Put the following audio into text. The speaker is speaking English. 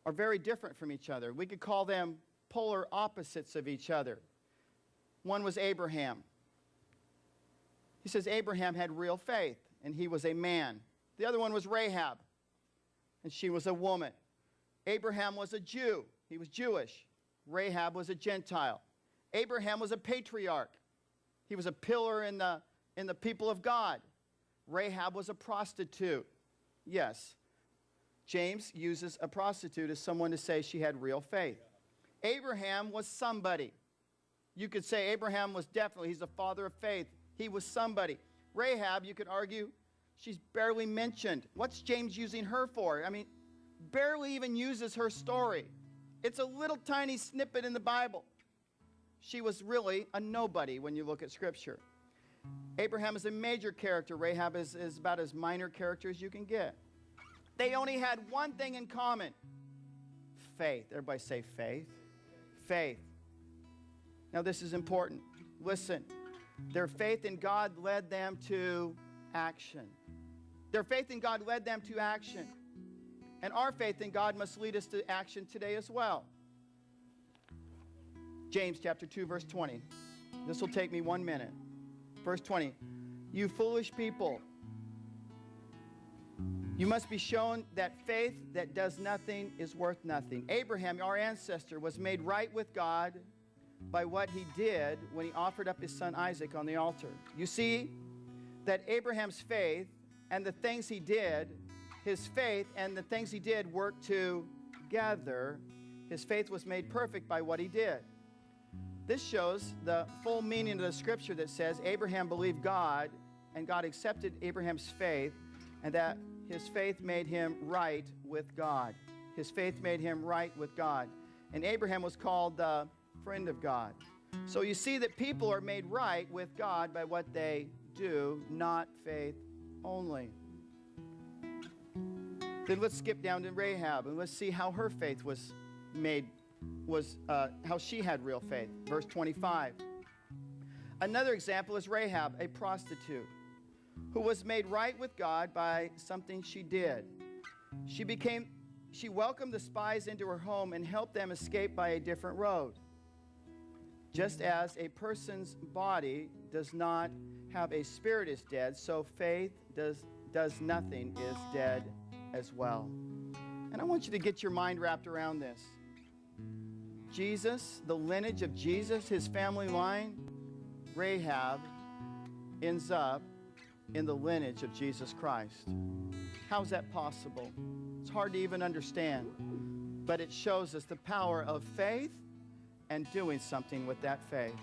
are very different from each other. We could call them polar opposites of each other. One was Abraham. He says Abraham had real faith, and he was a man. The other one was Rahab, and she was a woman. Abraham was a Jew. He was Jewish. Rahab was a Gentile. Abraham was a patriarch. He was a pillar in the people of God. Rahab was a prostitute. Yes, James uses a prostitute as someone to say she had real faith. Abraham was somebody. You could say Abraham was definitely, he's the father of faith. He was somebody. Rahab, you could argue, she's barely mentioned. What's James using her for? I mean, barely even uses her story. It's a little tiny snippet in the Bible. She was really a nobody when you look at Scripture. Abraham is a major character. Rahab is about as minor character as you can get. They only had one thing in common. Faith. Everybody say faith. Faith. Now this is important. Listen. Their faith in God led them to action. Their faith in God led them to action. And our faith in God must lead us to action today as well. James chapter 2, verse 20. This will take me 1 minute. Verse 20. You foolish people, you must be shown that faith that does nothing is worth nothing. Abraham, our ancestor, was made right with God by what he did when he offered up his son Isaac on the altar. You see that Abraham's faith and the things he did, his faith and the things he did worked together. His faith was made perfect by what he did. This shows the full meaning of the scripture that says Abraham believed God and God accepted Abraham's faith and that his faith made him right with God. His faith made him right with God. And Abraham was called the friend of God. So you see that people are made right with God by what they do, not faith only. Then let's skip down to Rahab and let's see how her faith was made, how she had real faith. Verse 25. Another example is Rahab, a prostitute, who was made right with God by something she did. She welcomed the spies into her home and helped them escape by a different road. Just as a person's body does not have a spirit is dead, so faith does nothing is dead as well. And I want you to get your mind wrapped around this. Jesus, the lineage of Jesus, his family line, Rahab ends up in the lineage of Jesus Christ. How is that possible? It's hard to even understand, but it shows us the power of faith and doing something with that faith.